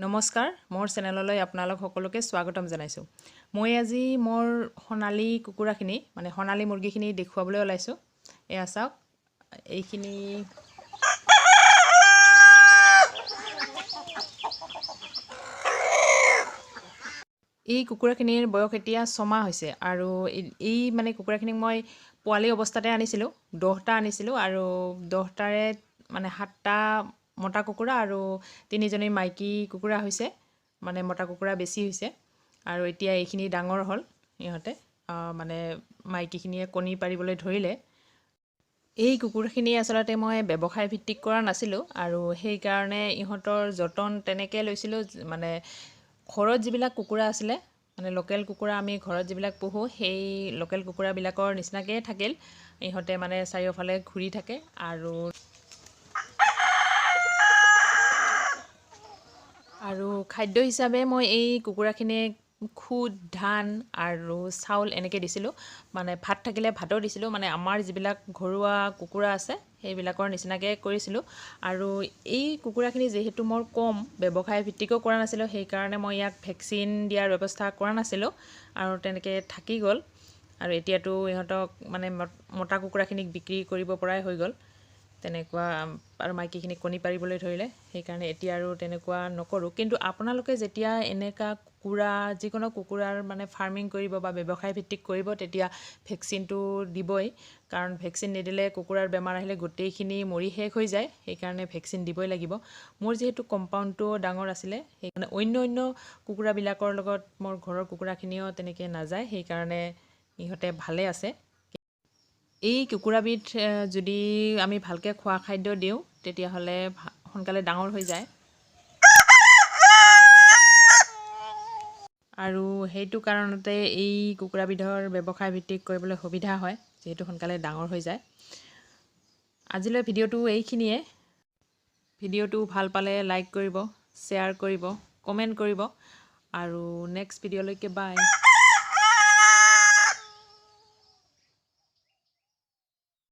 নমস্কাৰ মোৰ চেনেললৈ আপোনালোক সকলোকে স্বাগতম জনাইছোঁ। মই আজি মোৰ সোণালী কুকুৰাখিনি মানে সোণালী মুৰ্গীখিনি দেখুৱাবলৈ ওলাইছোঁ। এয়া চাওক, এইখিনি এই কুকুৰাখিনিৰ বয়স এতিয়া 6 মাহ হৈছে আৰু এই মানে কুকুৰাখিনিক মই পোৱালি অৱস্থাতে আনিছিলোঁ। 10টা আনিছিলোঁ আৰু 10টাৰে মানে 7টা মতা কুকুৰা আৰু 3জনী মাইকী কুকুৰা হৈছে, মানে মতা কুকুৰা বেছি হৈছে। আৰু এতিয়া এইখিনি ডাঙৰ হ'ল, ইহঁতে মানে মাইকীখিনিয়ে কণী পাৰিবলৈ ধৰিলে। এই কুকুৰখিনি আচলতে মই ব্যৱসায় ভিত্তিক কৰা নাছিলোঁ আৰু সেইকাৰণে ইহঁতৰ যতন তেনেকৈ লৈছিলোঁ। মানে ঘৰত যিবিলাক কুকুৰা আছিলে, মানে লোকেল কুকুৰা আমি ঘৰত যিবিলাক পোহোঁ, সেই লোকেল কুকুৰাবিলাকৰ নিচিনাকৈ থাকিল। ইহঁতে মানে চাৰিওফালে ঘূৰি থাকে আৰু খাদ্য হিচাপে মই এই কুকুৰাখিনিক খুদ, ধান আৰু চাউল এনেকৈ দিছিলোঁ। মানে ভাত থাকিলে ভাতো দিছিলোঁ, মানে আমাৰ যিবিলাক ঘৰুৱা কুকুৰা আছে সেইবিলাকৰ নিচিনাকৈ কৰিছিলোঁ। আৰু এই কুকুৰাখিনি যিহেতু মোৰ কম, ব্যৱসায় ভিত্তিকো কৰা নাছিলোঁ, সেইকাৰণে মই ইয়াক ভেকচিন দিয়াৰ ব্যৱস্থা কৰা নাছিলোঁ আৰু তেনেকৈ থাকি গ'ল। আৰু এতিয়াতো ইহঁতক মানে মতা কুকুৰাখিনিক বিক্ৰী কৰিব পৰাই হৈ গ'ল তেনেকুৱা, আৰু মাইকীখিনিক কণী পাৰিবলৈ ধৰিলে, সেইকাৰণে এতিয়া আৰু তেনেকুৱা নকৰোঁ। কিন্তু আপোনালোকে যেতিয়া এনেকুৱা কুকুৰা, যিকোনো কুকুৰাৰ মানে ফাৰ্মিং কৰিব বা ব্যৱসায় ভিত্তিক কৰিব, তেতিয়া ভেকচিনটো দিবই, কাৰণ ভেকচিন নিদিলে কুকুৰাৰ বেমাৰ আহিলে গোটেইখিনি মৰি শেষ হৈ যায়। সেইকাৰণে ভেকচিন দিবই লাগিব। মোৰ যিহেতু কম্পাউণ্ডটো ডাঙৰ আছিলে, সেইকাৰণে অন্য কুকুৰাবিলাকৰ লগত মোৰ ঘৰৰ কুকুৰাখিনিও তেনেকৈ নাযায়, সেইকাৰণে ইহঁতে ভালে আছে। এই কুকুৰাবিধ যদি আমি ভালকৈ খোৱা খাদ্য দিওঁ, তেতিয়াহ'লে সোনকালে ডাঙৰ হৈ যায়। আৰু সেইটো কাৰণতে এই কুকুৰাবিধৰ ব্যৱসায় ভিত্তিক কৰিবলৈ সুবিধা হয়, যিহেতু সোনকালে ডাঙৰ হৈ যায়। আজিলৈ ভিডিঅ'টো এইখিনিয়ে। ভিডিঅ'টো ভাল পালে লাইক কৰিব, শ্বেয়াৰ কৰিব, কমেণ্ট কৰিব আৰু নেক্সট ভিডিঅ'লৈকে বাই।